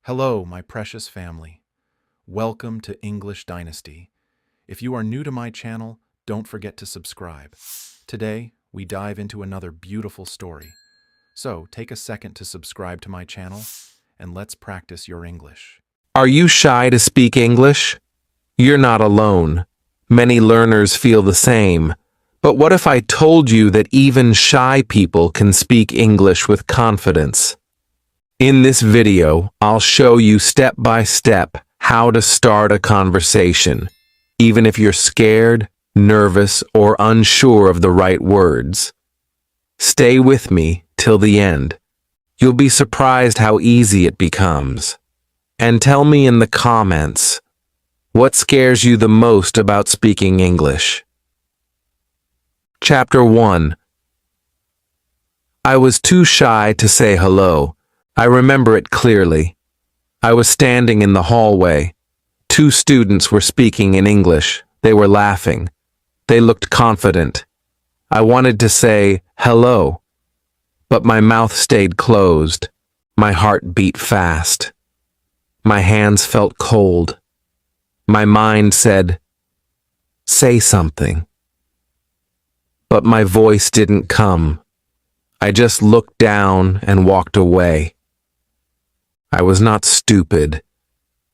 Hello, my precious family. Welcome to English Dynasty. If you are new to my channel, don't forget to subscribe. Today, we dive into another beautiful story. So, take a second to subscribe to my channel, and let's practice your English. Are you shy to speak English? You're not alone. Many learners feel the same. But what if I told you that even shy people can speak English with confidence? In this video, I'll show you step by step how to start a conversation, even if you're scared, nervous, or unsure of the right words. Stay with me till the end. You'll be surprised how easy it becomes. And tell me in the comments, what scares you the most about speaking English? Chapter 1. I was too shy to say hello. I remember it clearly. I was standing in the hallway. Two students were speaking in English. They were laughing. They looked confident. I wanted to say hello, but my mouth stayed closed. My heart beat fast. My hands felt cold. My mind said, "Say something." But my voice didn't come. I just looked down and walked away. I was not stupid.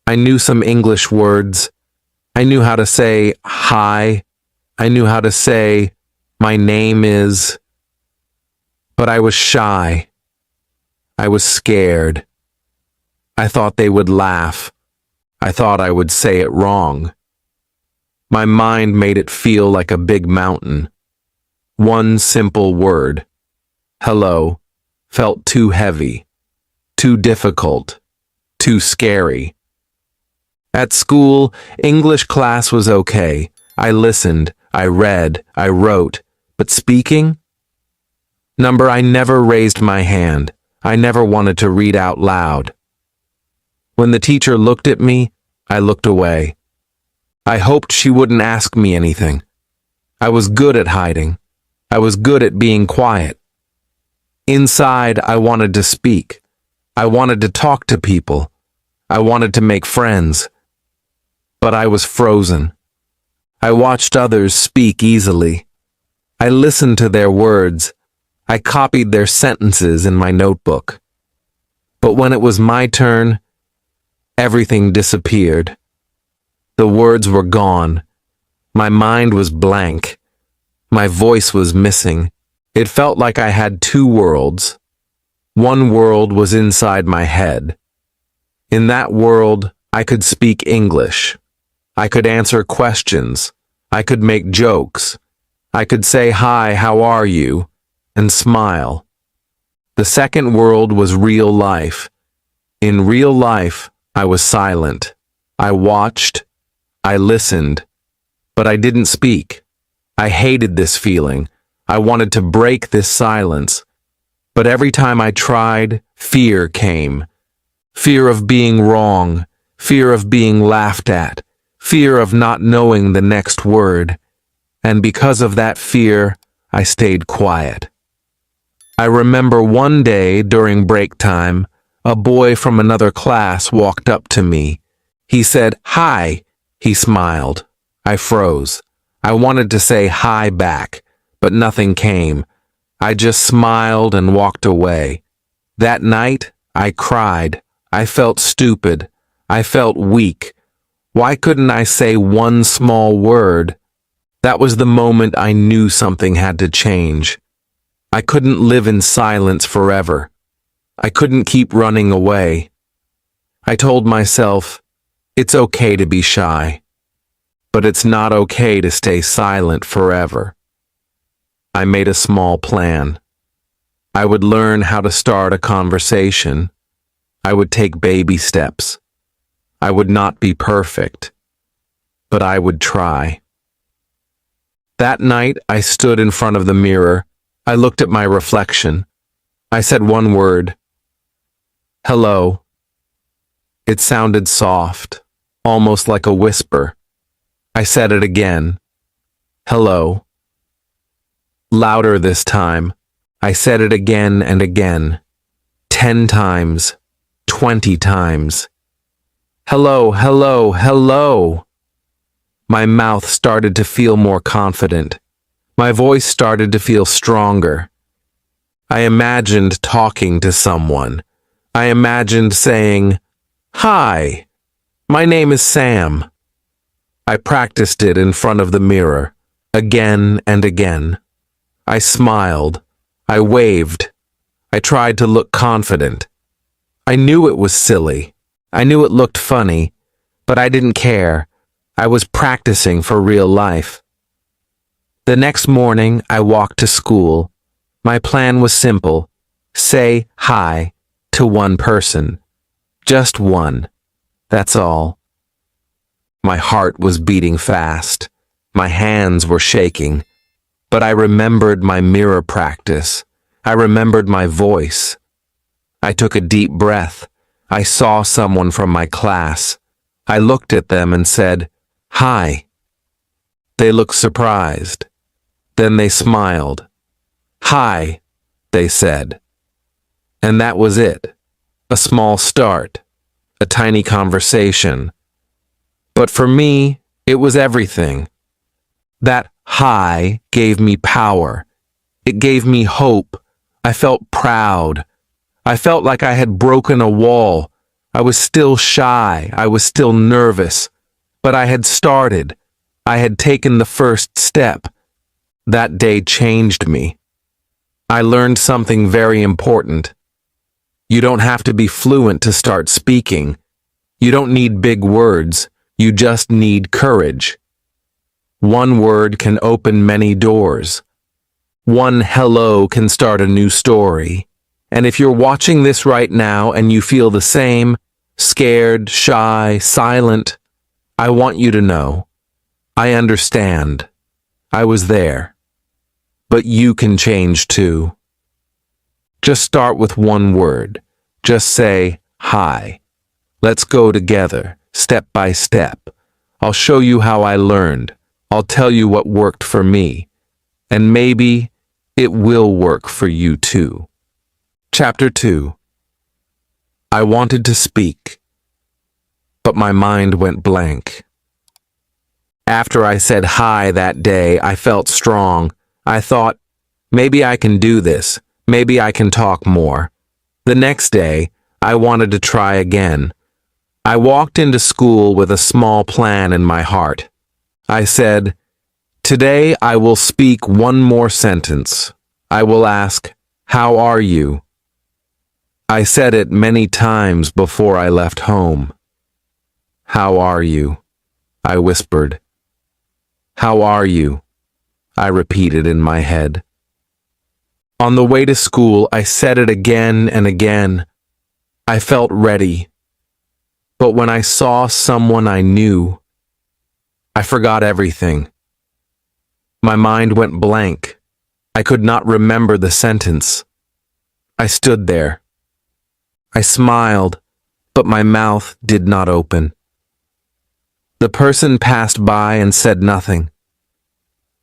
I knew some English words. I knew how to say hi. I knew how to say my name is. But I was shy. I was scared. I thought they would laugh. I thought I would say it wrong. My mind made it feel like a big mountain. One simple word, hello, felt too heavy, too difficult, too scary. At school, English class was okay. I listened, I read, I wrote, but speaking? I never raised my hand. I never wanted to read out loud. When the teacher looked at me, I looked away. I hoped she wouldn't ask me anything. I was good at hiding. I was good at being quiet. Inside, I wanted to speak. I wanted to talk to people. I wanted to make friends. But I was frozen. I watched others speak easily. I listened to their words. I copied their sentences in my notebook. But when it was my turn, everything disappeared. The words were gone. My mind was blank. My voice was missing. It felt like I had two worlds. One world was inside my head. In that world, I could speak English. I could answer questions. I could make jokes. I could say, "Hi, how are you?" and smile. The second world was real life. In real life, I was silent. I watched. I listened. But I didn't speak. I hated this feeling. I wanted to break this silence. But every time I tried, fear came. Fear of being wrong. Fear of being laughed at. Fear of not knowing the next word. And because of that fear, I stayed quiet. I remember one day during break time, a boy from another class walked up to me. He said, "Hi." He smiled. I froze. I wanted to say hi back, but nothing came. I just smiled and walked away. That night, I cried. I felt stupid. I felt weak. Why couldn't I say one small word? That was the moment I knew something had to change. I couldn't live in silence forever. I couldn't keep running away. I told myself, it's okay to be shy, but it's not okay to stay silent forever. I made a small plan. I would learn how to start a conversation. I would take baby steps. I would not be perfect, but I would try. That night, I stood in front of the mirror. I looked at my reflection. I said one word, "Hello." It sounded soft, almost like a whisper. I said it again, "Hello." Louder this time. I said it again and again, 10 times, 20 times. Hello, hello, hello. My mouth started to feel more confident. My voice started to feel stronger. I imagined talking to someone. I imagined saying, "Hi, my name is Sam." I practiced it in front of the mirror, again and again. I smiled. I waved. I tried to look confident. I knew it was silly. I knew it looked funny, but I didn't care. I was practicing for real life. The next morning, I walked to school. My plan was simple. Say hi to one person. Just one. That's all. My heart was beating fast. My hands were shaking. But I remembered my mirror practice. I remembered my voice. I took a deep breath. I saw someone from my class. I looked at them and said, "Hi." They looked surprised. Then they smiled. "Hi," they said. And that was it. A small start. A tiny conversation. But for me, it was everything. That hi gave me power. It gave me hope. I felt proud. I felt like I had broken a wall. I was still shy. I was still nervous. But I had started. I had taken the first step. That day changed me. I learned something very important. You don't have to be fluent to start speaking. You don't need big words. You just need courage. One word can open many doors. One hello can start a new story. And if you're watching this right now and you feel the same, scared, shy, silent, I want you to know, I understand. I was there. But you can change too. Just start with one word. Just say, hi. Let's go together, step by step. I'll show you how I learned. I'll tell you what worked for me. And maybe it will work for you too. Chapter 2. I wanted to speak, but my mind went blank. After I said hi that day, I felt strong. I thought, maybe I can do this. Maybe I can talk more. The next day, I wanted to try again. I walked into school with a small plan in my heart. I said, today I will speak one more sentence. I will ask, how are you? I said it many times before I left home. How are you? I whispered. How are you? I repeated in my head. On the way to school, I said it again and again. I felt ready. But when I saw someone I knew, I forgot everything. My mind went blank. I could not remember the sentence. I stood there. I smiled, but my mouth did not open. The person passed by and said nothing.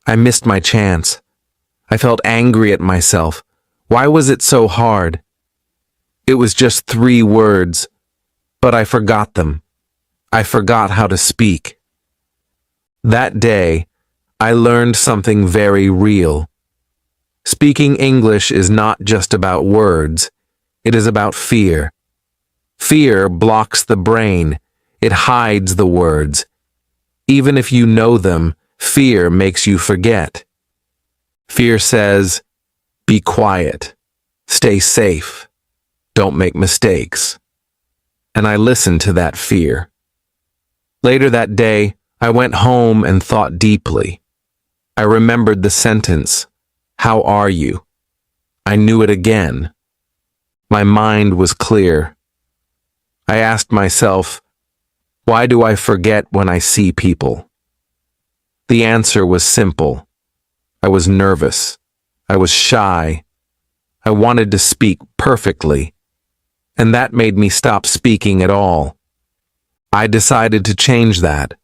I missed my chance. I felt angry at myself. Why was it so hard? It was just 3 words, but I forgot them. I forgot how to speak. That day, I learned something very real. Speaking English is not just about words. It is about fear. Fear blocks the brain. It hides the words. Even if you know them, fear makes you forget. Fear says, be quiet, stay safe, don't make mistakes. And I listened to that fear. Later that day, I went home and thought deeply. I remembered the sentence, how are you? I knew it again. My mind was clear. I asked myself, why do I forget when I see people? The answer was simple. I was nervous. I was shy. I wanted to speak perfectly, and that made me stop speaking at all. I decided to change that.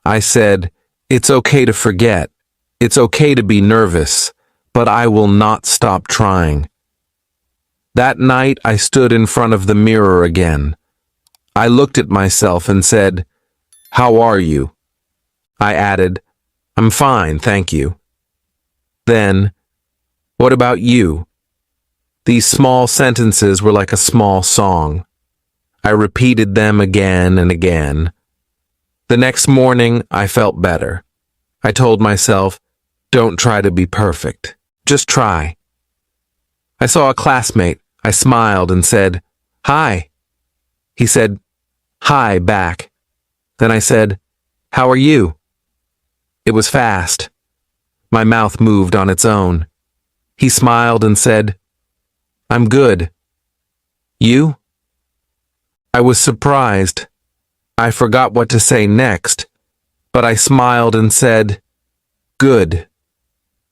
I said, it's okay to forget. It's okay to be nervous, but I will not stop trying. That night I stood in front of the mirror again. I looked at myself and said, "How are you?" I added, "I'm fine, thank you." Then, "What about you?" These small sentences were like a small song. I repeated them again and again. The next morning, I felt better. I told myself, don't try to be perfect. Just try. I saw a classmate. I smiled and said, "Hi." He said, "Hi" back. Then I said, "How are you?" It was fast. My mouth moved on its own. He smiled and said, "I'm good. You?" I was surprised. I forgot what to say next, but I smiled and said, "Good."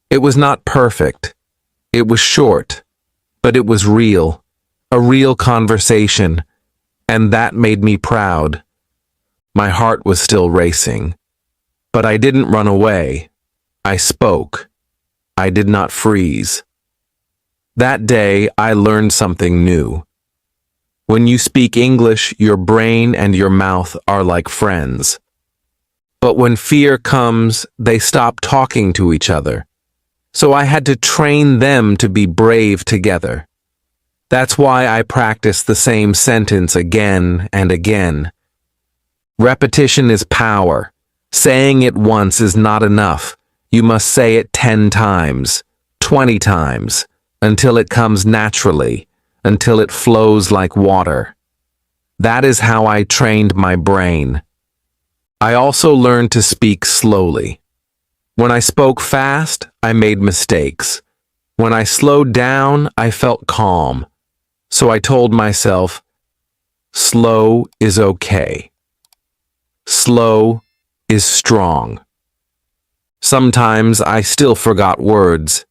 It was not perfect. It was short, but it was real, a real conversation, and that made me proud. My heart was still racing, but I didn't run away. I spoke. I did not freeze. That day, I learned something new. When you speak English, your brain and your mouth are like friends. But when fear comes, they stop talking to each other. So I had to train them to be brave together. That's why I practice the same sentence again and again. Repetition is power. Saying it once is not enough. You must say it 10 times, 20 times, until it comes naturally, until it flows like water. That is how I trained my brain. I also learned to speak slowly. When I spoke fast, I made mistakes. When I slowed down, I felt calm. So I told myself, slow is okay. Slow is strong. Sometimes I still forgot words.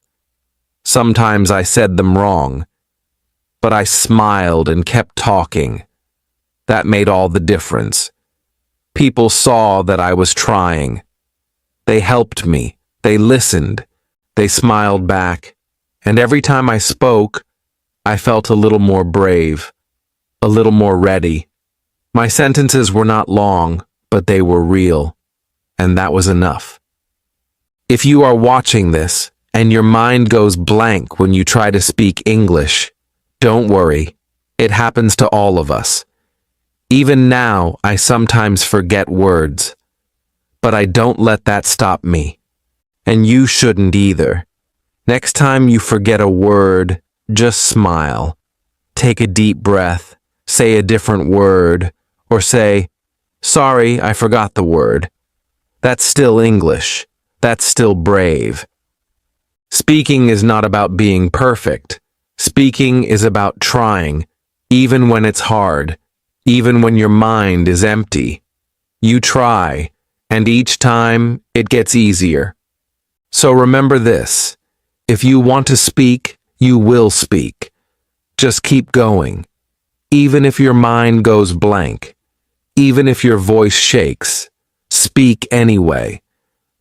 Sometimes I said them wrong. But I smiled and kept talking. That made all the difference. People saw that I was trying. They helped me. They listened. They smiled back. And every time I spoke, I felt a little more brave, a little more ready. My sentences were not long, but they were real. And that was enough. If you are watching this and your mind goes blank when you try to speak English, don't worry. It happens to all of us. Even now, I sometimes forget words. But I don't let that stop me. And you shouldn't either. Next time you forget a word, just smile. Take a deep breath, say a different word, or say, "Sorry, I forgot the word." That's still English. That's still brave. Speaking is not about being perfect. Speaking is about trying, even when it's hard, even when your mind is empty. You try, and each time it gets easier. So remember this. If you want to speak, you will speak. Just keep going. Even if your mind goes blank, even if your voice shakes, speak anyway.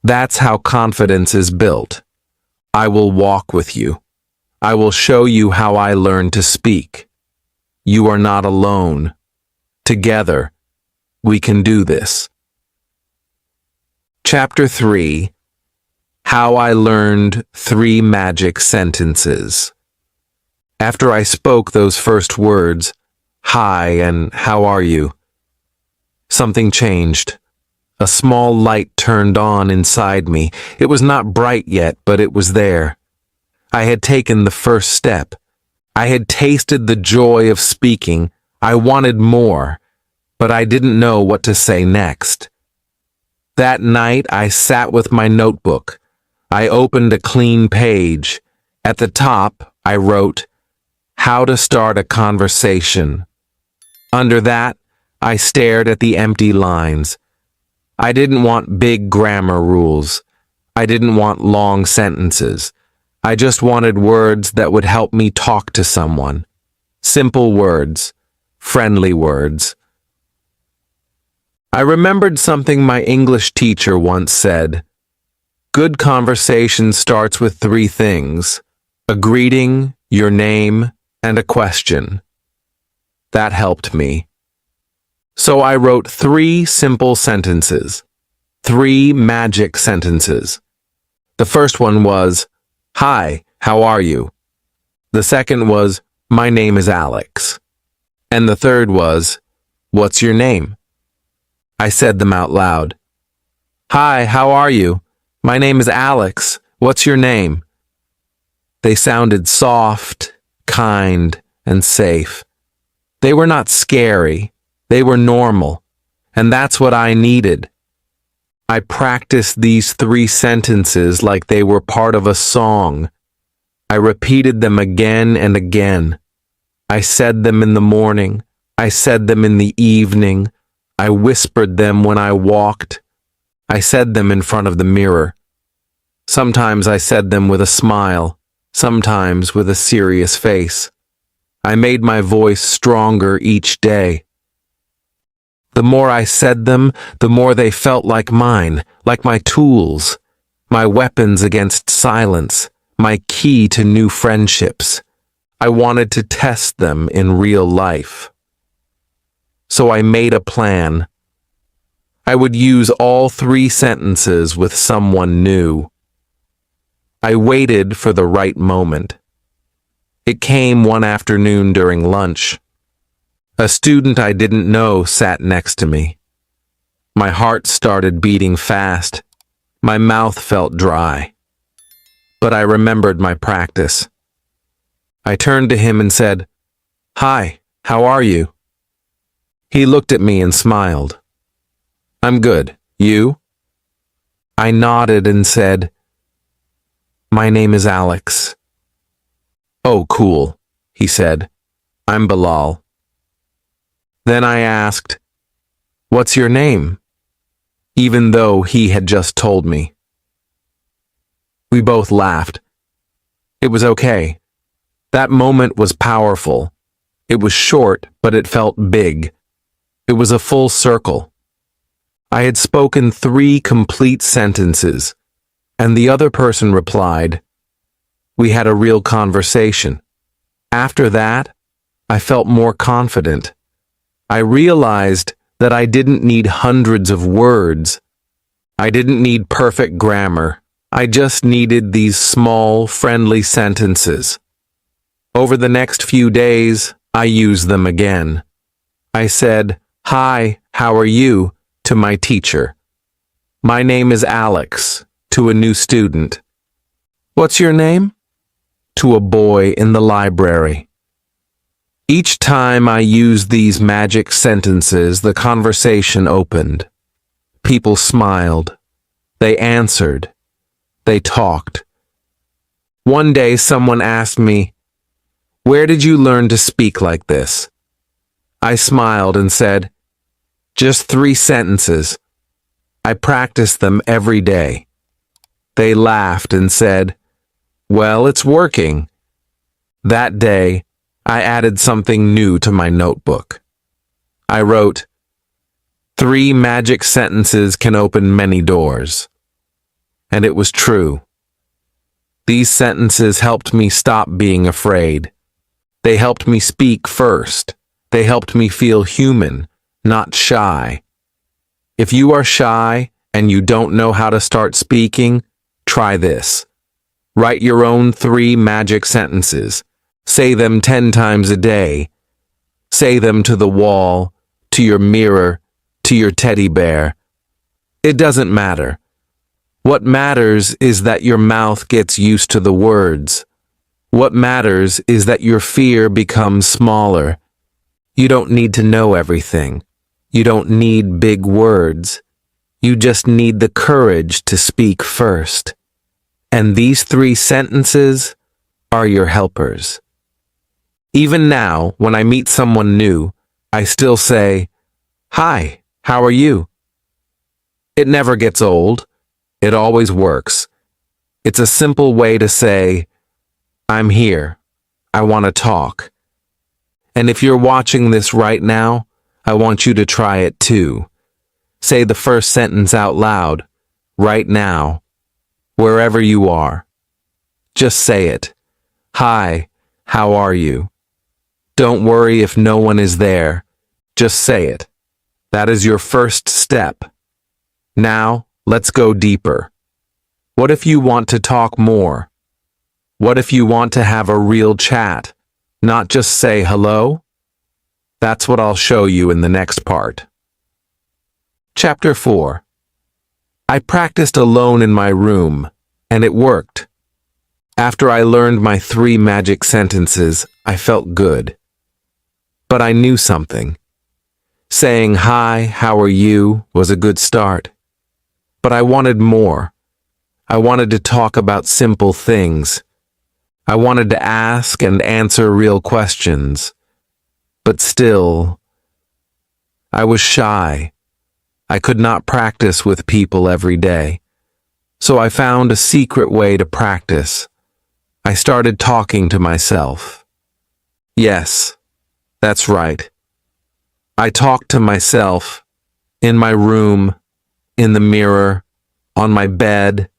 That's how confidence is built. I will walk with you. I will show you how I learned to speak. You are not alone. Together, we can do this. Chapter 3. How I Learned 3 Magic Sentences. After I spoke those first words, "Hi" and "How are you?" something changed. A small light turned on inside me. It was not bright yet, but it was there. I had taken the first step. I had tasted the joy of speaking. I wanted more, but I didn't know what to say next. That night, I sat with my notebook. I opened a clean page. At the top, I wrote, "How to start a conversation." Under that, I stared at the empty lines. I didn't want big grammar rules. I didn't want long sentences. I just wanted words that would help me talk to someone. Simple words, friendly words. I remembered something my English teacher once said. Good conversation starts with 3 things: a greeting, your name, and a question. That helped me. So I wrote 3 simple sentences. 3 magic sentences. The first one was, "Hi, how are you?" The second was, "My name is Alex." And the third was, "What's your name?" I said them out loud. "Hi, how are you? My name is Alex. What's your name?" They sounded soft, kind, and safe. They were not scary. They were normal. And that's what I needed. I practiced these 3 sentences like they were part of a song. I repeated them again and again. I said them in the morning. I said them in the evening. I whispered them when I walked. I said them in front of the mirror. Sometimes I said them with a smile, sometimes with a serious face. I made my voice stronger each day. The more I said them, the more they felt like mine, like my tools, my weapons against silence, my key to new friendships. I wanted to test them in real life. So I made a plan. I would use all 3 sentences with someone new. I waited for the right moment. It came one afternoon during lunch. A student I didn't know sat next to me. My heart started beating fast. My mouth felt dry. But I remembered my practice. I turned to him and said, "Hi, how are you?" He looked at me and smiled. "I'm good. You?" I nodded and said, "My name is Alex." "Oh, cool," he said. "I'm Bilal." Then I asked, "What's your name?" Even though he had just told me. We both laughed. It was okay. That moment was powerful. It was short, but it felt big. It was a full circle. I had spoken 3 complete sentences, and the other person replied. We had a real conversation. After that, I felt more confident. I realized that I didn't need hundreds of words. I didn't need perfect grammar. I just needed these small, friendly sentences. Over the next few days, I used them again. I said, "Hi, how are you?" to my teacher. "My name is Alex," to a new student. "What's your name?" to a boy in the library. Each time I used these magic sentences, the conversation opened. People smiled. They answered. They talked. One day someone asked me, "Where did you learn to speak like this?" I smiled and said, "Just 3 sentences. I practiced them every day." They laughed and said, "Well, it's working." That day, I added something new to my notebook. I wrote, 3 magic sentences can open many doors. And it was true. These sentences helped me stop being afraid. They helped me speak first. They helped me feel human, not shy. If you are shy and you don't know how to start speaking, try this. Write your own 3 magic sentences. Say them 10 times a day. Say them to the wall, to your mirror, to your teddy bear. It doesn't matter. What matters is that your mouth gets used to the words. What matters is that your fear becomes smaller. You don't need to know everything. You don't need big words. You just need the courage to speak first. And these 3 sentences are your helpers. Even now, when I meet someone new, I still say, "Hi, how are you?" It never gets old. It always works. It's a simple way to say, "I'm here. I want to talk." And if you're watching this right now, I want you to try it too. Say the first sentence out loud, right now, wherever you are. Just say it. "Hi, how are you?" Don't worry if no one is there. Just say it. That is your first step. Now, let's go deeper. What if you want to talk more? What if you want to have a real chat, not just say hello? That's what I'll show you in the next part. Chapter 4. I practiced alone in my room, and it worked. After I learned my 3 magic sentences, I felt good. But I knew something. Saying hi, how are you was a good start. But I wanted more. I wanted to talk about simple things. I wanted to ask and answer real questions. But still, I was shy. I could not practice with people every day. So I found a secret way to practice. I started talking to myself. Yes, that's right. I talked to myself, in my room, in the mirror, on my bed,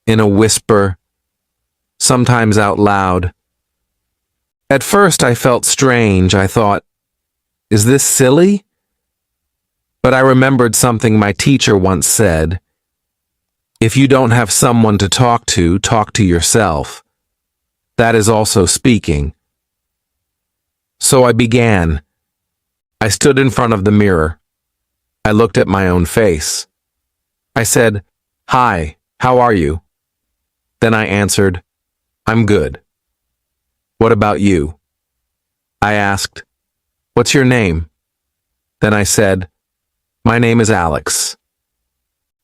in a whisper, sometimes out loud. At first I felt strange. I thought, is this silly? But I remembered something my teacher once said. If you don't have someone to talk to yourself. That is also speaking. So I began. I stood in front of the mirror. I looked at my own face. I said, "Hi, how are you?" Then I answered, "I'm good." "What about you?" I asked, "What's your name?" Then I said, "My name is Alex."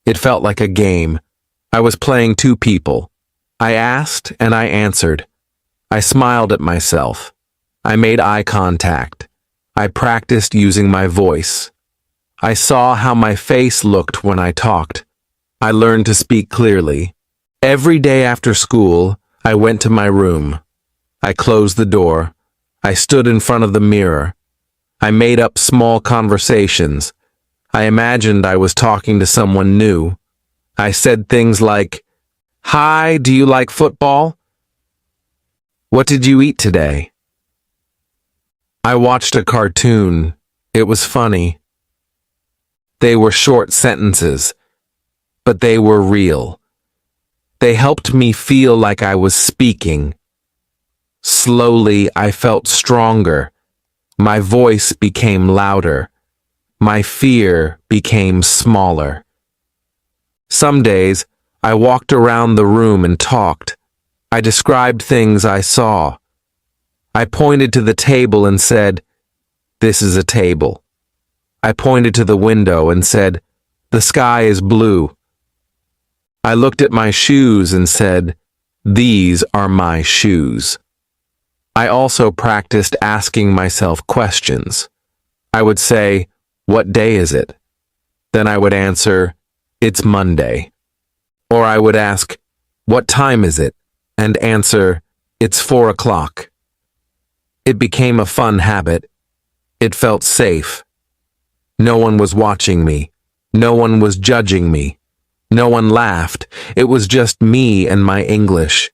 It felt like a game. I was playing 2 people. I asked and I answered. I smiled at myself. I made eye contact. I practiced using my voice. I saw how my face looked when I talked. I learned to speak clearly. Every day after school, I went to my room. I closed the door. I stood in front of the mirror. I made up small conversations. I imagined I was talking to someone new. I said things like, "Hi, do you like football? What did you eat today?" I watched a cartoon. It was funny. They were short sentences, but they were real. They helped me feel like I was speaking. Slowly, I felt stronger. My voice became louder. My fear became smaller. Some days, I walked around the room and talked. I described things I saw. I pointed to the table and said, "This is a table." I pointed to the window and said, "The sky is blue." I looked at my shoes and said, "These are my shoes." I also practiced asking myself questions. I would say, "What day is it?" Then I would answer, "It's Monday." Or I would ask, "What time is it?" and answer, "It's 4 o'clock." It became a fun habit. It felt safe. No one was watching me. No one was judging me. No one laughed. It was just me and my English.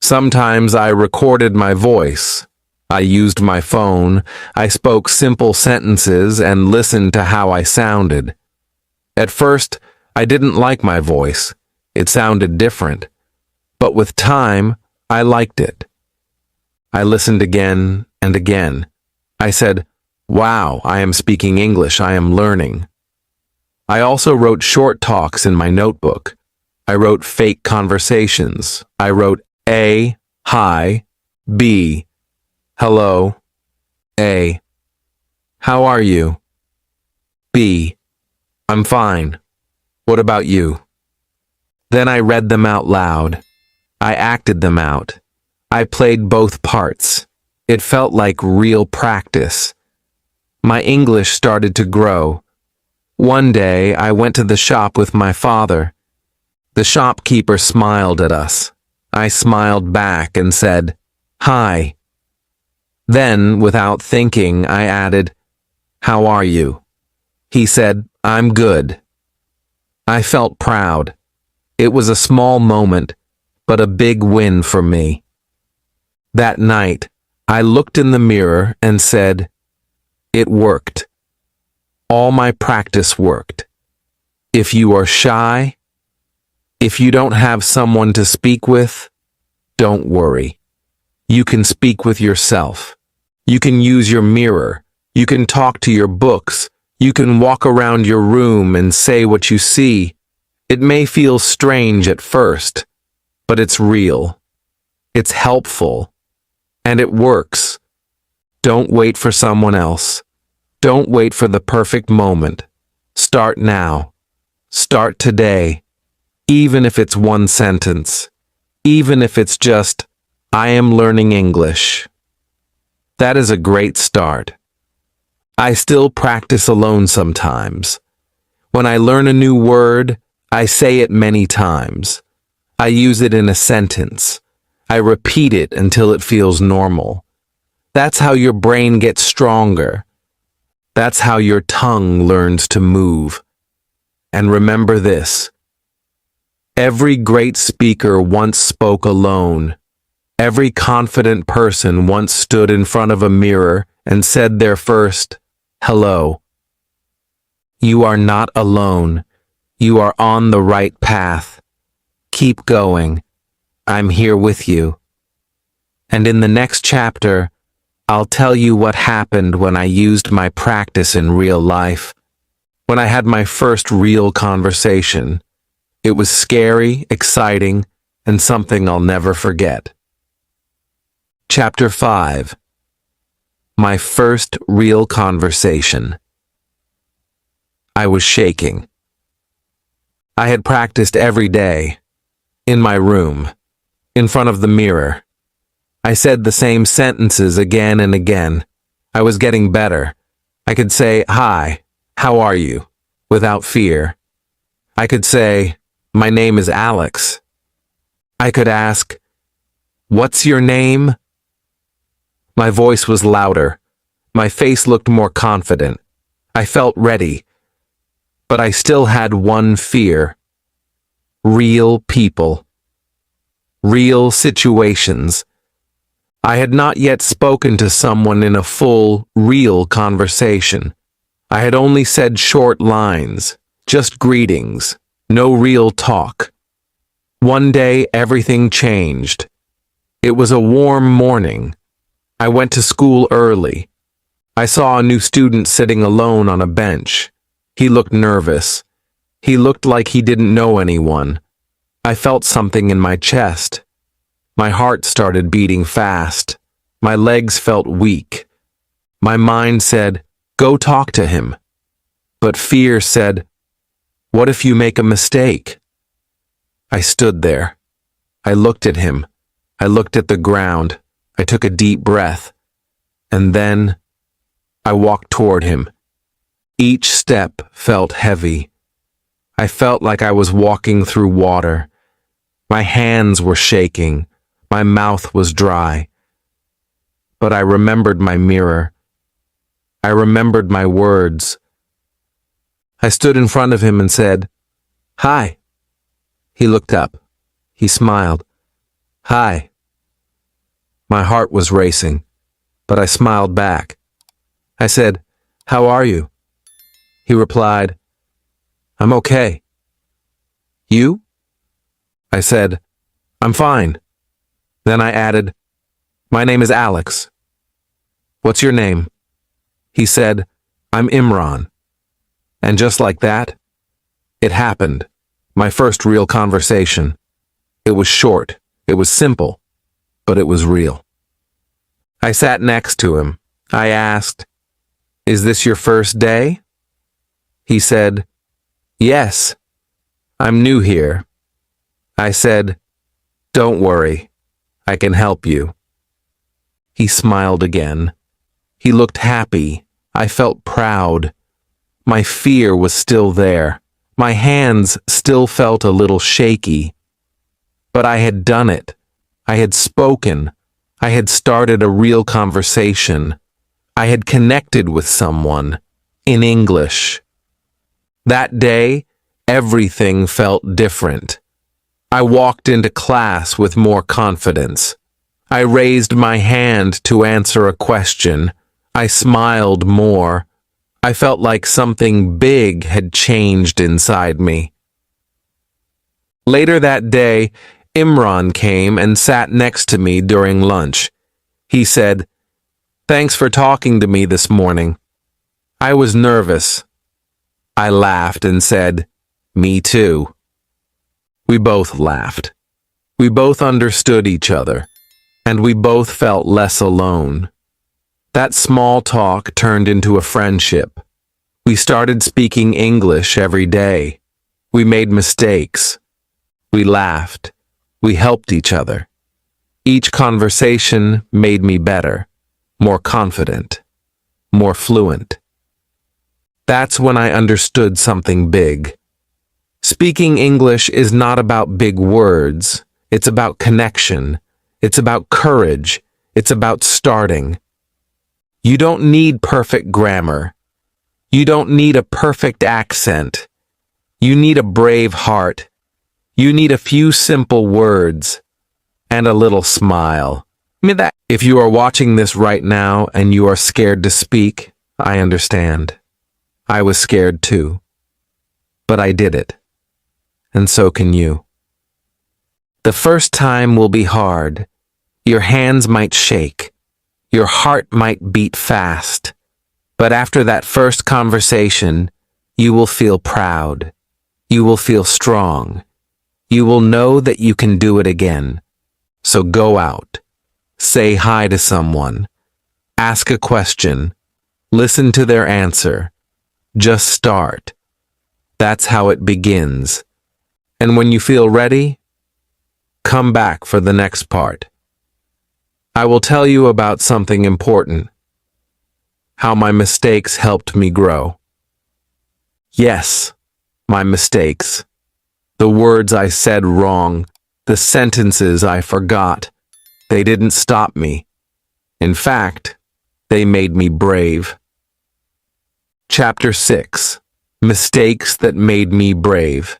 Sometimes I recorded my voice. I used my phone. I spoke simple sentences and listened to how I sounded. At first, I didn't like my voice. It sounded different. But with time, I liked it. I listened again and again. I said, "Wow, I am speaking English. I am learning." I also wrote short talks in my notebook. I wrote fake conversations. I wrote A, hi, B, hello, A, how are you? B, I'm fine. What about you? Then I read them out loud. I acted them out. I played both parts. It felt like real practice. My English started to grow. One day, I went to the shop with my father. The shopkeeper smiled at us. I smiled back and said, "Hi." Then, without thinking, I added, "How are you?" He said, "I'm good." I felt proud. It was a small moment, but a big win for me. That night, I looked in the mirror and said, "It worked. All my practice worked. If you are shy, if you don't have someone to speak with, don't worry. You can speak with yourself. You can use your mirror. You can talk to your books. You can walk around your room and say what you see. It may feel strange at first, but it's real. It's helpful. And it works. Don't wait for someone else. Don't wait for the perfect moment. Start now. Start today. Even if it's one sentence. Even if it's just, I am learning English. That is a great start. I still practice alone sometimes. When I learn a new word, I say it many times. I use it in a sentence. I repeat it until it feels normal. That's how your brain gets stronger. That's how your tongue learns to move. And remember this. Every great speaker once spoke alone. Every confident person once stood in front of a mirror and said their first, "Hello." You are not alone. You are on the right path. Keep going. I'm here with you. And in the next chapter, I'll tell you what happened when I used my practice in real life. When I had my first real conversation. It was scary, exciting, and something I'll never forget. Chapter 5. My first real conversation. I was shaking. I had practiced every day. In my room. In front of the mirror. I said the same sentences again and again. I was getting better. I could say, "Hi, how are you?" without fear. I could say, "My name is Alex." I could ask, "What's your name?" My voice was louder. My face looked more confident. I felt ready. But I still had one fear. Real people. Real situations. I had not yet spoken to someone in a full, real conversation. I had only said short lines, just greetings, no real talk. One day, everything changed. It was a warm morning. I went to school early. I saw a new student sitting alone on a bench. He looked nervous. He looked like he didn't know anyone. I felt something in my chest. My heart started beating fast. My legs felt weak. My mind said, "Go talk to him." But fear said, "What if you make a mistake?" I stood there. I looked at him. I looked at the ground. I took a deep breath. And then I walked toward him. Each step felt heavy. I felt like I was walking through water. My hands were shaking. My mouth was dry. But I remembered my mirror. I remembered my words. I stood in front of him and said, "Hi." He looked up. He smiled. "Hi." My heart was racing, but I smiled back. I said, "How are you?" He replied, "I'm okay." "You?" I said, "I'm fine." Then I added, "My name is Alex." "What's your name?" He said, "I'm Imran." And just like that, it happened. My first real conversation. It was short. It was simple. But it was real. I sat next to him. I asked, "Is this your first day?" He said, "Yes. I'm new here." I said, "Don't worry. I can help you." He smiled again. He looked happy. I felt proud. My fear was still there. My hands still felt a little shaky. But I had done it. I had spoken. I had started a real conversation. I had connected with someone. In English. That day, everything felt different. I walked into class with more confidence. I raised my hand to answer a question. I smiled more. I felt like something big had changed inside me. Later that day, Imran came and sat next to me during lunch. He said, "Thanks for talking to me this morning." I was nervous. I laughed and said, "Me too." We both laughed. We both understood each other, and we both felt less alone. That small talk turned into a friendship. We started speaking English every day. We made mistakes. We laughed. We helped each other. Each conversation made me better, more confident, more fluent. That's when I understood something big. Speaking English is not about big words. It's about connection. It's about courage. It's about starting. You don't need perfect grammar. You don't need a perfect accent. You need a brave heart. You need a few simple words and a little smile. If you are watching this right now and you are scared to speak, I understand. I was scared too. But I did it. And so can you. The first time will be hard. Your hands might shake. Your heart might beat fast. But after that first conversation, you will feel proud. You will feel strong. You will know that you can do it again. So go out. Say hi to someone. Ask a question. Listen to their answer. Just start. That's how it begins. And when you feel ready, come back for the next part. I will tell you about something important. How my mistakes helped me grow. Yes, my mistakes. The words I said wrong, the sentences I forgot, they didn't stop me. In fact, they made me brave. Chapter 6. Mistakes that made me brave.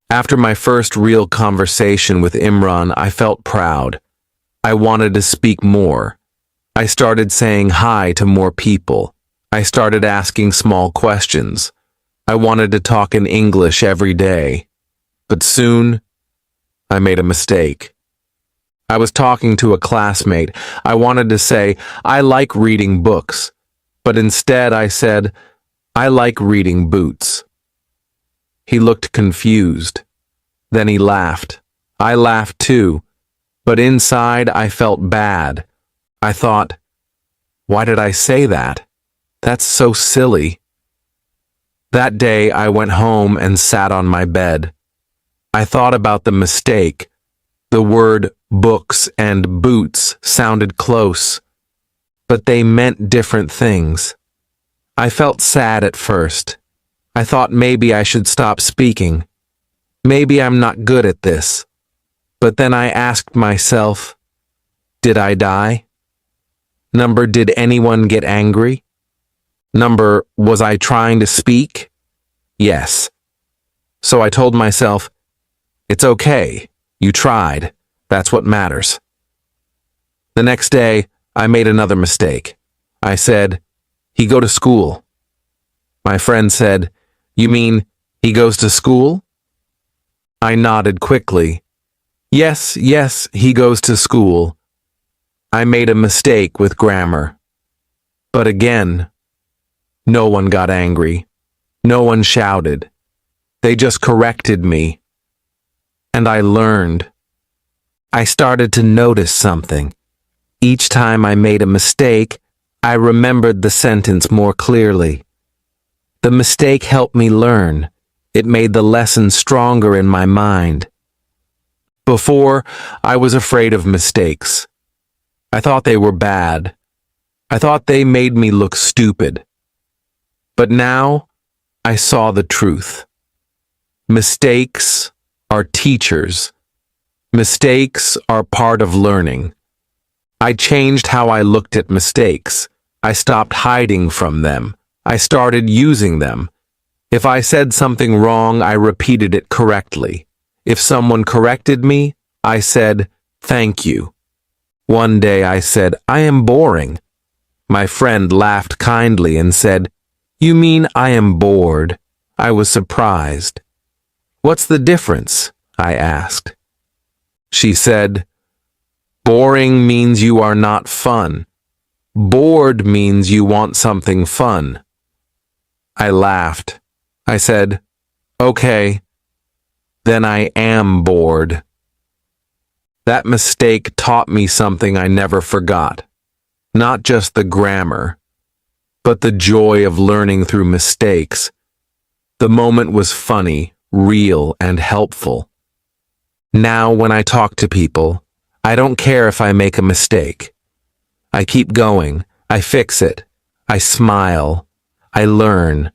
After my first real conversation with Imran, I felt proud. I wanted to speak more. I started saying hi to more people. I started asking small questions. I wanted to talk in English every day. But soon, I made a mistake. I was talking to a classmate. I wanted to say, I like reading books. But instead I said, I like reading boots. He looked confused. Then he laughed. I laughed too. But inside I felt bad. I thought, why did I say that? That's so silly. That day I went home and sat on my bed. I thought about the mistake. The word books and boots sounded close, but they meant different things. I felt sad at first. I thought maybe I should stop speaking. Maybe I'm not good at this. But then I asked myself, did I die? Number, did anyone get angry? Number, was I trying to speak? Yes. So I told myself, it's okay. You tried. That's what matters. The next day, I made another mistake. I said, he go to school. My friend said, you mean he goes to school? I nodded quickly. Yes, he goes to school. I made a mistake with grammar. But again, no one got angry. No one shouted. They just corrected me. And I learned. I started to notice something. Each time I made a mistake, I remembered the sentence more clearly. The mistake helped me learn. It made the lesson stronger in my mind. Before, I was afraid of mistakes. I thought they were bad. I thought they made me look stupid. But now, I saw the truth. Mistakes are teachers. Mistakes are part of learning. I changed how I looked at mistakes. I stopped hiding from them. I started using them. If I said something wrong, I repeated it correctly. If someone corrected me, I said, Thank you. One day I said, I am boring. My friend laughed kindly and said, You mean I am bored? I was surprised. What's the difference? I asked. She said, Boring means you are not fun. Bored means you want something fun. I laughed. I said, Okay, then I am bored. That mistake taught me something I never forgot. Not just the grammar, but the joy of learning through mistakes. The moment was funny, real, and helpful. Now when I talk to people, I don't care if I make a mistake. I keep going. I fix it. I smile. I learn.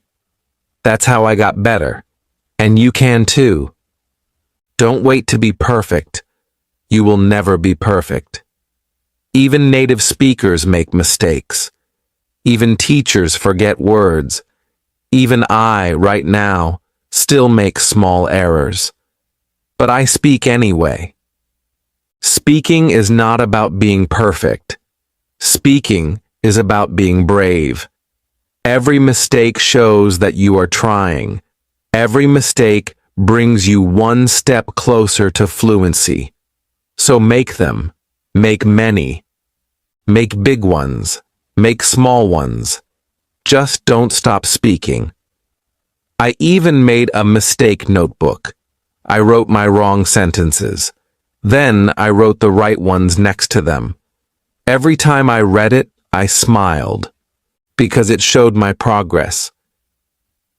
That's how I got better. And you can too. Don't wait to be perfect. You will never be perfect. Even native speakers make mistakes. Even teachers forget words. Even I, right now, still make small errors. But I speak anyway. Speaking is not about being perfect. Speaking is about being brave. Every mistake shows that you are trying. Every mistake brings you one step closer to fluency. So make them. Make many. Make big ones. Make small ones. Just don't stop speaking. I even made a mistake notebook. I wrote my wrong sentences. Then I wrote the right ones next to them. Every time I read it, I smiled, because it showed my progress.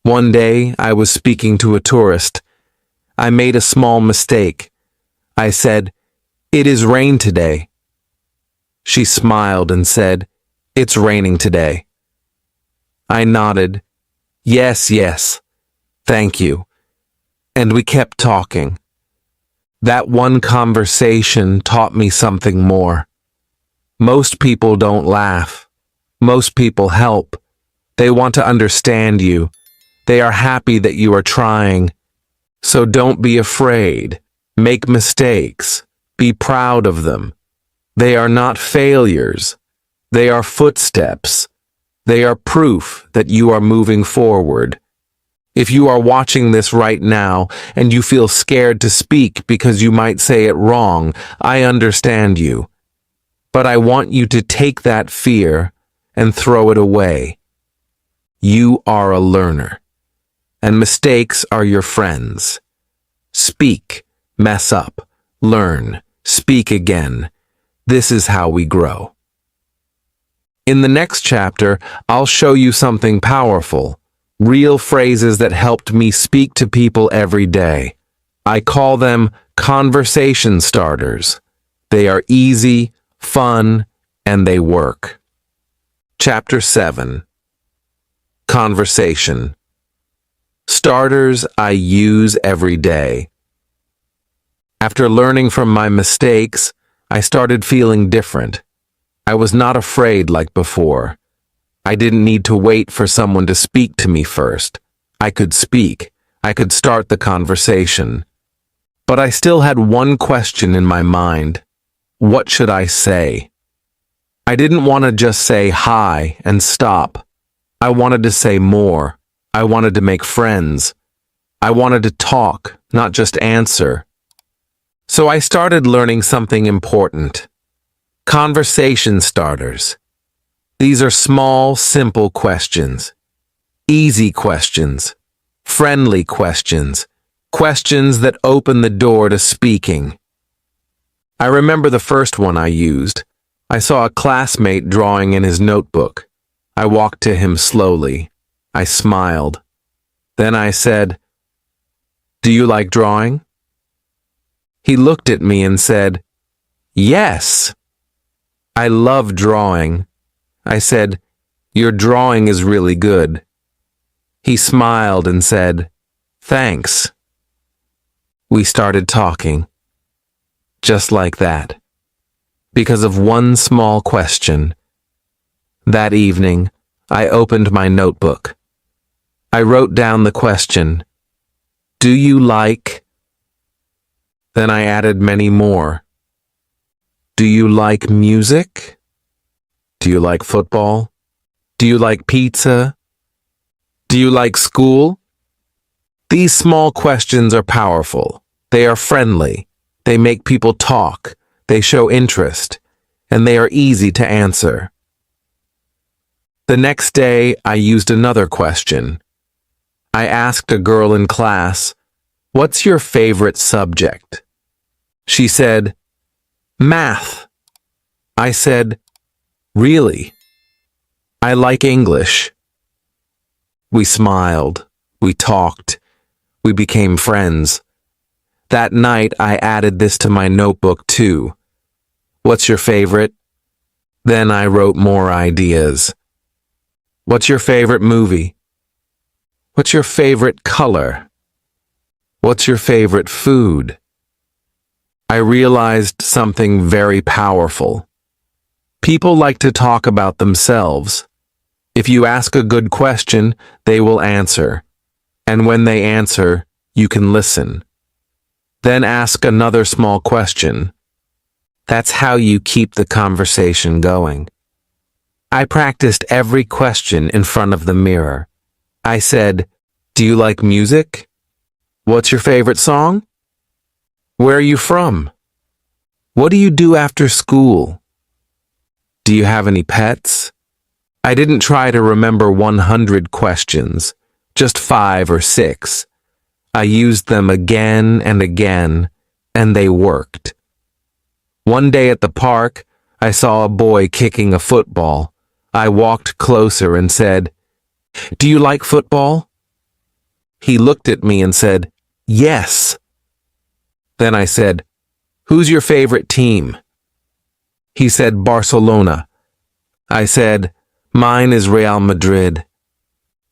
One day, I was speaking to a tourist. I made a small mistake. I said, It is rain today. She smiled and said, It's raining today. I nodded. Yes, yes. Thank you. And we kept talking. That one conversation taught me something more. Most people don't laugh. Most people help. They want to understand you. They are happy that you are trying. So don't be afraid. Make mistakes. Be proud of them. They are not failures. They are footsteps. They are proof that you are moving forward. If you are watching this right now and you feel scared to speak because you might say it wrong, I understand you. But I want you to take that fear and throw it away. You are a learner, and mistakes are your friends. Speak, mess up, learn, speak again. This is how we grow. In the next chapter, I'll show you something powerful, real phrases that helped me speak to people every day. I call them conversation starters. They are easy, fun, and they work. Chapter 7. Conversation. Starters I use every day. After learning from my mistakes, I started feeling different. I was not afraid like before. I didn't need to wait for someone to speak to me first. I could speak. I could start the conversation. But I still had one question in my mind. What should I say? I didn't want to just say hi and stop. I wanted to say more. I wanted to make friends. I wanted to talk, not just answer. So I started learning something important. Conversation starters. These are small, simple questions. Easy questions. Friendly questions. Questions that open the door to speaking. I remember the first one I used. I saw a classmate drawing in his notebook. I walked to him slowly. I smiled. Then I said, "Do you like drawing?" He looked at me and said, "Yes. I love drawing." I said, "Your drawing is really good." He smiled and said, "Thanks." We started talking. Just like that. Because of one small question. That evening, I opened my notebook. I wrote down the question, "Do you like?" Then I added many more. Do you like music? Do you like football? Do you like pizza? Do you like school? These small questions are powerful. They are friendly. They make people talk. They show interest. And they are easy to answer. The next day, I used another question. I asked a girl in class, "What's your favorite subject?" She said, "Math." I said, "Really? I like English." We smiled. We talked. We became friends. That night, I added this to my notebook too. "What's your favorite?" Then I wrote more ideas. "What's your favorite movie?" "What's your favorite color?" "What's your favorite food?" I realized something very powerful. People like to talk about themselves. If you ask a good question, they will answer. And when they answer, you can listen. Then ask another small question. That's how you keep the conversation going. I practiced every question in front of the mirror. I said, "Do you like music? What's your favorite song? Where are you from? What do you do after school? Do you have any pets?" I didn't try to remember 100 questions, just 5 or 6. I used them again and again, and they worked. One day at the park, I saw a boy kicking a football. I walked closer and said, "Do you like football?" He looked at me and said, "Yes." Then I said, "Who's your favorite team?" He said, "Barcelona." I said, "Mine is Real Madrid."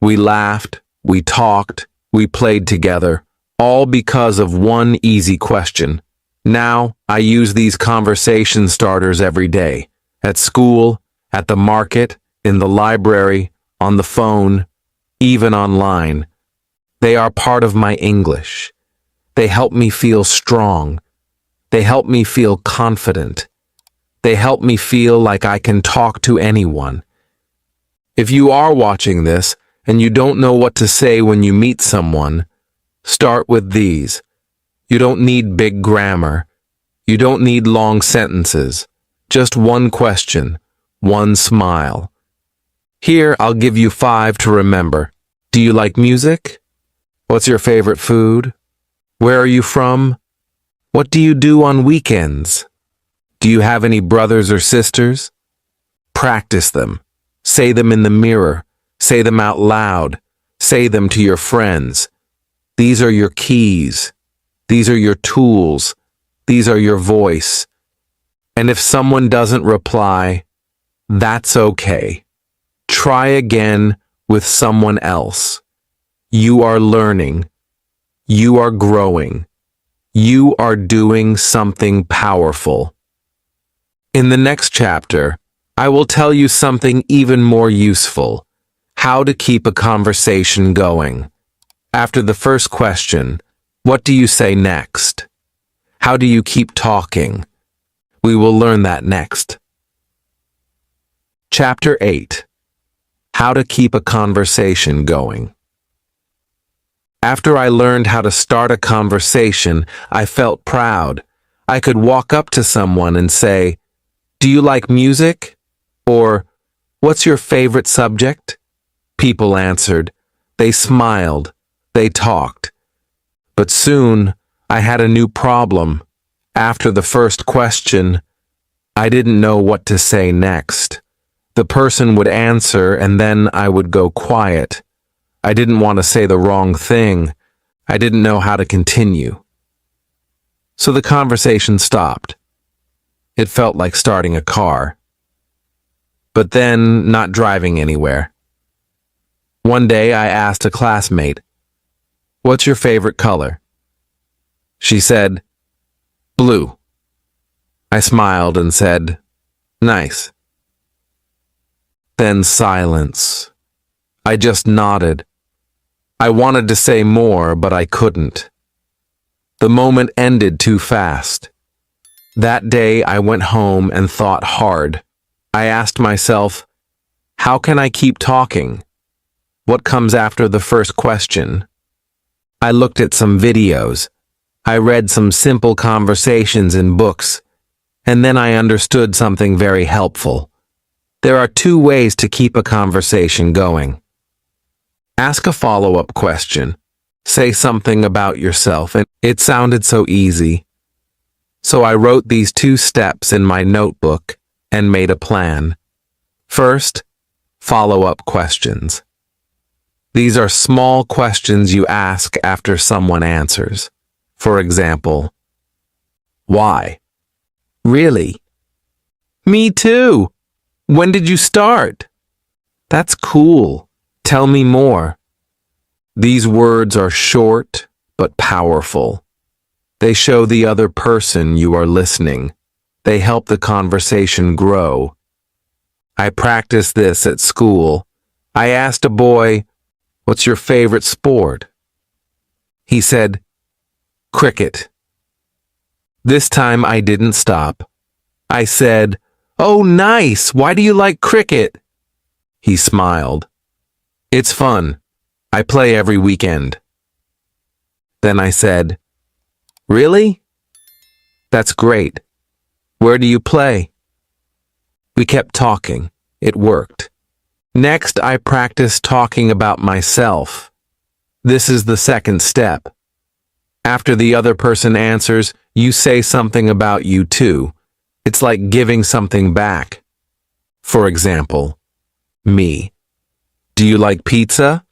We laughed, we talked, we played together, all because of one easy question. Now, I use these conversation starters every day, at school, at the market, in the library, on the phone, even online. They are part of my English. They help me feel strong. They help me feel confident. They help me feel like I can talk to anyone. If you are watching this and you don't know what to say when you meet someone, start with these. You don't need big grammar. You don't need long sentences. Just one question, one smile. Here, I'll give you 5 to remember. Do you like music? What's your favorite food? Where are you from? What do you do on weekends? Do you have any brothers or sisters? Practice them. Say them in the mirror. Say them out loud. Say them to your friends. These are your keys. These are your tools. These are your voice. And if someone doesn't reply, that's okay. Try again with someone else. You are learning. You are growing. You are doing something powerful. In the next chapter, I will tell you something even more useful. How to keep a conversation going. After the first question, what do you say next? How do you keep talking? We will learn that next. Chapter 8. How to keep a conversation going. After I learned how to start a conversation, I felt proud. I could walk up to someone and say, "Do you like music?" Or, "What's your favorite subject?" People answered. They smiled. They talked. But soon, I had a new problem. After the first question, I didn't know what to say next. The person would answer and then I would go quiet. I didn't want to say the wrong thing. I didn't know how to continue. So the conversation stopped. It felt like starting a car. But then not driving anywhere. One day I asked a classmate, "What's your favorite color?" She said, "Blue." I smiled and said, "Nice." Then silence. I just nodded. I wanted to say more, but I couldn't. The moment ended too fast. That day I went home and thought hard. I asked myself, how can I keep talking? What comes after the first question? I looked at some videos. I read some simple conversations in books. And then I understood something very helpful. There are two ways to keep a conversation going. Ask a follow-up question. Say something about yourself, and it sounded so easy. So I wrote these 2 steps in my notebook and made a plan. First, follow-up questions. These are small questions you ask after someone answers. For example, why? Really? Me too. When did you start? That's cool. Tell me more. These words are short but powerful. They show the other person you are listening. They help the conversation grow. I practiced this at school. I asked a boy, "What's your favorite sport?" He said, "Cricket." This time I didn't stop. I said, "Oh, nice. Why do you like cricket?" He smiled. "It's fun. I play every weekend." Then I said, "Really? That's great. Where do you play?" We kept talking. It worked. Next, I practiced talking about myself. This is the second step. After the other person answers, you say something about you too. It's like giving something back. For example, me. Do you like pizza?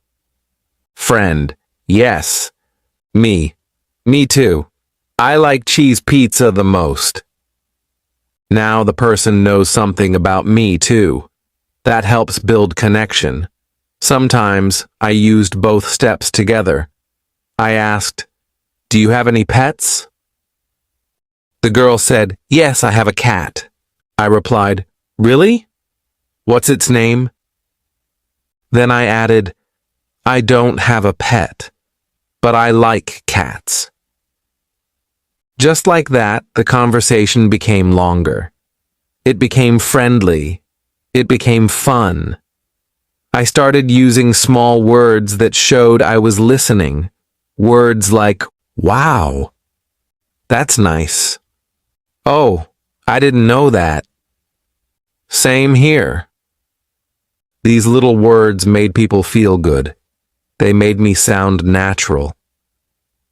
Friend. Yes. Me. Me too. I like cheese pizza the most. Now the person knows something about me too. That helps build connection. Sometimes I used both steps together. I asked, "Do you have any pets?" The girl said, "Yes, I have a cat." I replied, "Really? What's its name?" Then I added, "I don't have a pet, but I like cats." Just like that, the conversation became longer. It became friendly. It became fun. I started using small words that showed I was listening. Words like, "Wow, that's nice. Oh, I didn't know that. Same here." These little words made people feel good. They made me sound natural.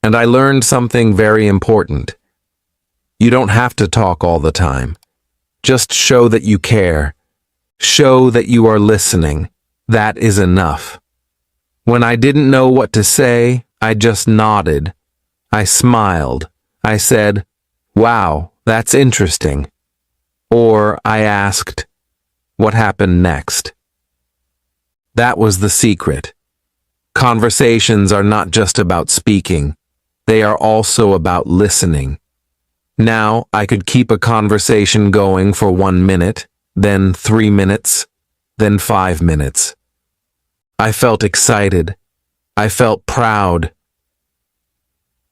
And I learned something very important. You don't have to talk all the time. Just show that you care. Show that you are listening. That is enough. When I didn't know what to say, I just nodded. I smiled. I said, "Wow, that's interesting." Or I asked, "What happened next?" That was the secret. Conversations are not just about speaking. They are also about listening. Now I could keep a conversation going for 1 minute, then 3 minutes, then 5 minutes. I felt excited. I felt proud.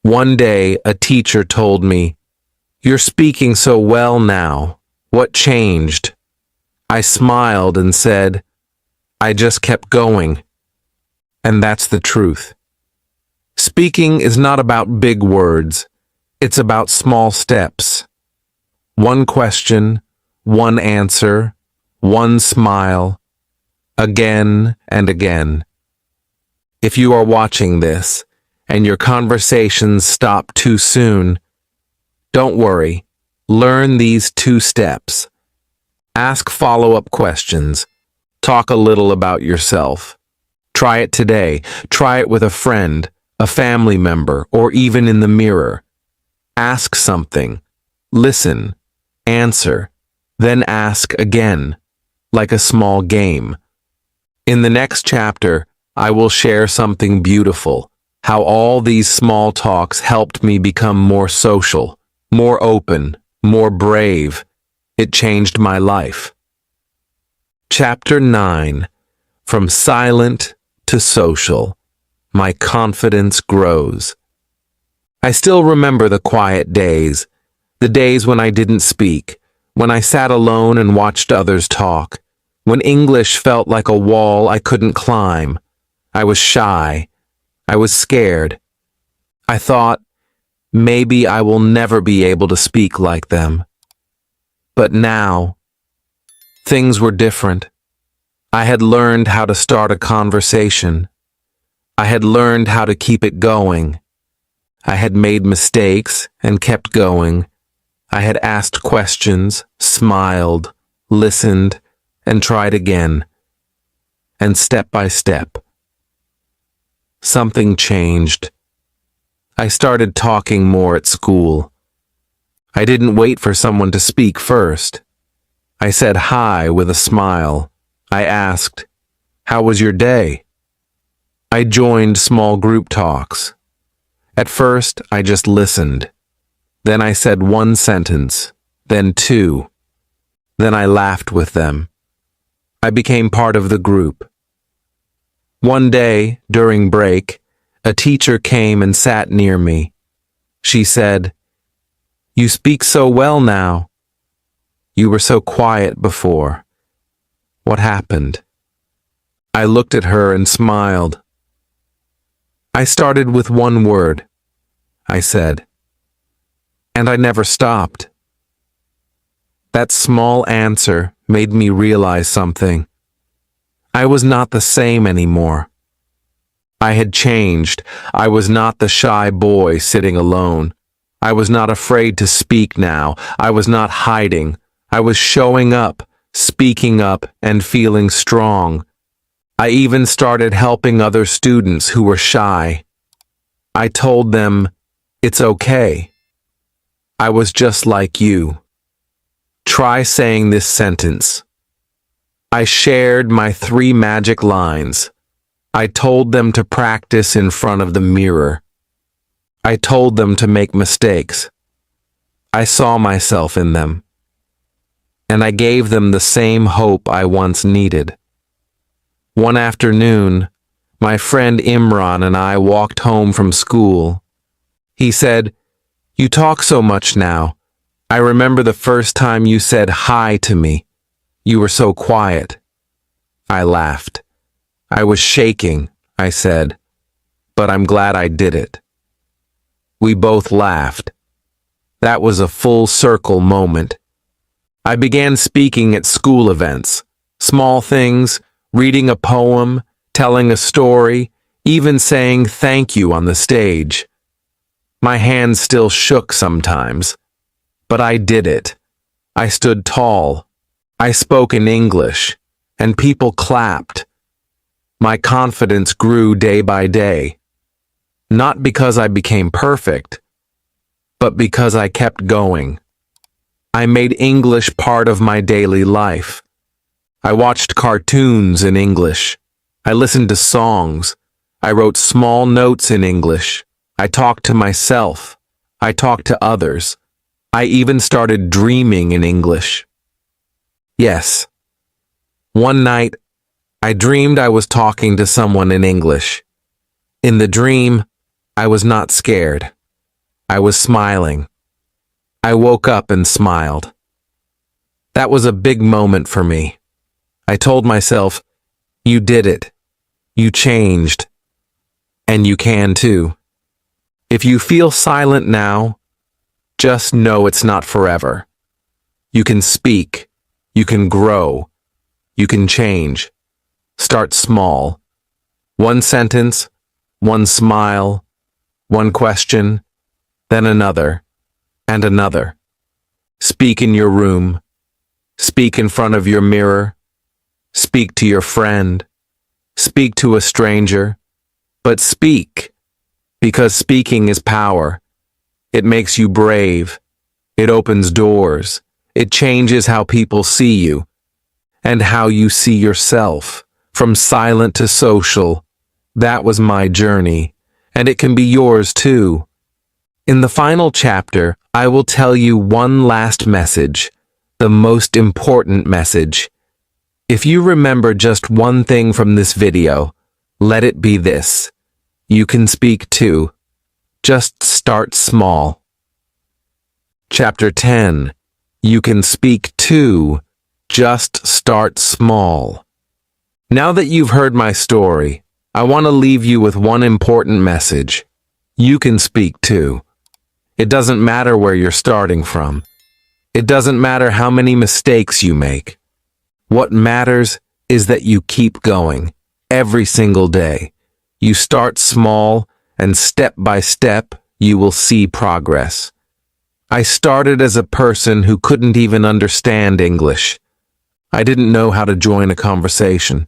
One day, a teacher told me, "You're speaking so well now. What changed?" I smiled and said, "I just kept going." And that's the truth. Speaking is not about big words. It's about small steps. One question, one answer, one smile, again and again. If you are watching this and your conversations stop too soon, don't worry. Learn these 2 steps. Ask follow-up questions. Talk a little about yourself. Try it today. Try it with a friend, a family member, or even in the mirror. Ask something. Listen. Answer. Then ask again, like a small game. In the next chapter, I will share something beautiful, how all these small talks helped me become more social, more open, more brave. It changed my life. Chapter 9. From silent to social. My confidence grows. I still remember the quiet days, The days when I didn't speak, when I sat alone and watched others talk, when English felt like a wall I couldn't climb. I was shy. I was scared. I thought, maybe I will never be able to speak like them. But now, things were different. I had learned how to start a conversation. I had learned how to keep it going. I had made mistakes and kept going. I had asked questions, smiled, listened, and tried again. And step by step, something changed. I started talking more at school. I didn't wait for someone to speak first. I said hi with a smile. I asked, "How was your day?" I joined small group talks. At first, I just listened. Then I said one sentence, then two. Then I laughed with them. I became part of the group. One day, during break, a teacher came and sat near me. She said, "You speak so well now. You were so quiet before. What happened?" I looked at her and smiled. "I started with one word," I said, "and I never stopped." That small answer made me realize something. I was not the same anymore. I had changed. I was not the shy boy sitting alone. I was not afraid to speak now. I was not hiding. I was showing up, speaking up, and feeling strong. I even started helping other students who were shy. I told them, "It's okay. I was just like you. Try saying this sentence." I shared my 3 magic lines. I told them to practice in front of the mirror. I told them to make mistakes. I saw myself in them. And I gave them the same hope I once needed. One afternoon, my friend Imran and I walked home from school. He said, "You talk so much now. I remember the first time you said hi to me. You were so quiet." I laughed. "I was shaking," I said, "but I'm glad I did it." We both laughed. That was a full circle moment. I began speaking at school events, small things, reading a poem, telling a story, even saying thank you on the stage. My hands still shook sometimes, but I did it. I stood tall. I spoke in English, and people clapped. My confidence grew day by day. Not because I became perfect, but because I kept going. I made English part of my daily life. I watched cartoons in English. I listened to songs. I wrote small notes in English. I talked to myself. I talked to others. I even started dreaming in English. Yes. One night, I dreamed I was talking to someone in English. In the dream, I was not scared. I was smiling. I woke up and smiled. That was a big moment for me. I told myself, "You did it. You changed. And you can too." If you feel silent now, just know it's not forever. You can speak. You can grow. You can change. Start small. One sentence, one smile, one question, then another, and another. Speak in your room. Speak in front of your mirror. Speak to your friend. Speak to a stranger. But speak, because speaking is power. It makes you brave. It opens doors. It changes how people see you and how you see yourself. From silent to social, that was my journey, and it can be yours too. In the final chapter, I will tell you one last message, the most important message. If you remember just one thing from this video, let it be this. You can speak too. Just start small. Chapter 10. You can speak too. Just start small. Now that you've heard my story, I want to leave you with one important message. You can speak too. It doesn't matter where you're starting from. It doesn't matter how many mistakes you make. What matters is that you keep going every single day. You start small, and step by step, you will see progress. I started as a person who couldn't even understand English. I didn't know how to join a conversation.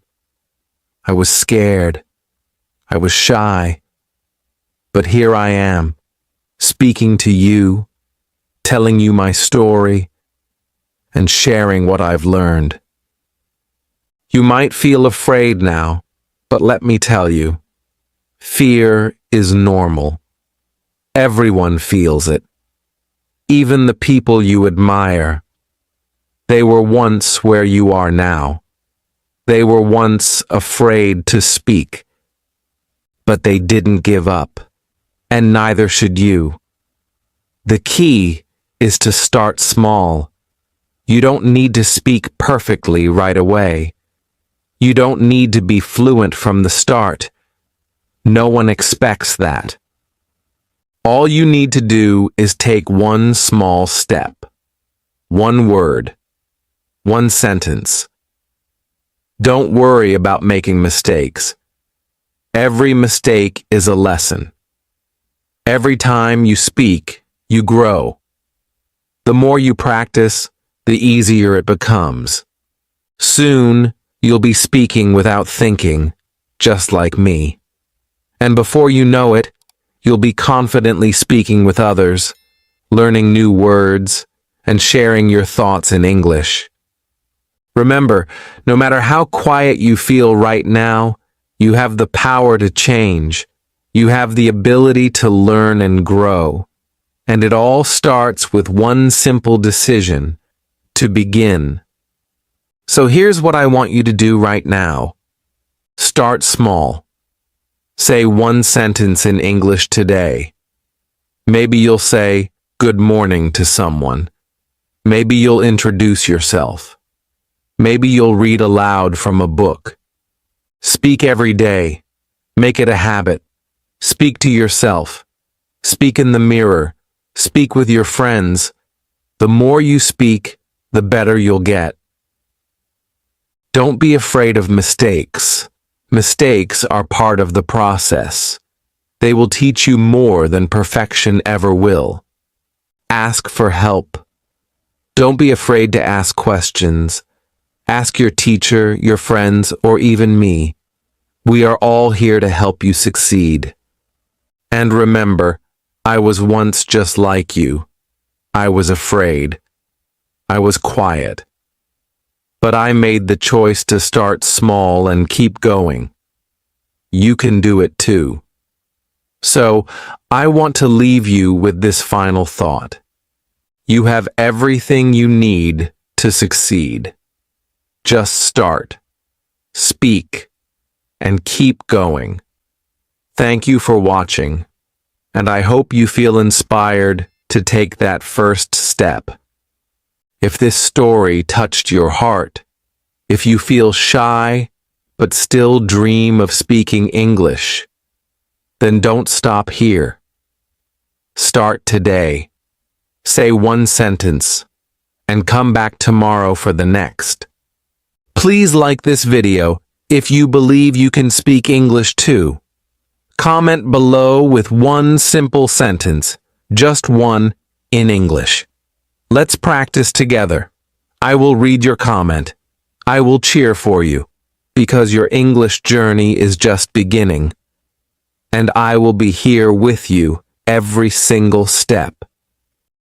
I was scared. I was shy. But here I am, speaking to you, telling you my story, and sharing what I've learned. You might feel afraid now, but let me tell you, fear is normal. Everyone feels it. Even the people you admire. They were once where you are now. They were once afraid to speak. But they didn't give up, and neither should you. The key is to start small. You don't need to speak perfectly right away. You don't need to be fluent from the start. No one expects that. All you need to do is take one small step. One word. One sentence. Don't worry about making mistakes. Every mistake is a lesson. Every time you speak, you grow. The more you practice, the easier it becomes. Soon, you'll be speaking without thinking, just like me. And before you know it, you'll be confidently speaking with others, learning new words, and sharing your thoughts in English. Remember, no matter how quiet you feel right now, you have the power to change. You have the ability to learn and grow. And it all starts with one simple decision: to begin. So here's what I want you to do right now. Start small. Say one sentence in English today. Maybe you'll say, "Good morning" to someone. Maybe you'll introduce yourself. Maybe you'll read aloud from a book. Speak every day. Make it a habit. Speak to yourself. Speak in the mirror. Speak with your friends. The more you speak, the better you'll get. Don't be afraid of mistakes. Mistakes are part of the process. They will teach you more than perfection ever will. Ask for help. Don't be afraid to ask questions. Ask your teacher, your friends, or even me. We are all here to help you succeed. And remember, I was once just like you. I was afraid. I was quiet. But I made the choice to start small and keep going. You can do it too. So, I want to leave you with this final thought. You have everything you need to succeed. Just start, speak, and keep going. Thank you for watching, and I hope you feel inspired to take that first step. If this story touched your heart, if you feel shy but still dream of speaking English, then don't stop here. Start today. Say one sentence, and come back tomorrow for the next. Please like this video if you believe you can speak English too. Comment below with one simple sentence, just one, in English. Let's practice together. I will read your comment. I will cheer for you, because your English journey is just beginning. And I will be here with you every single step.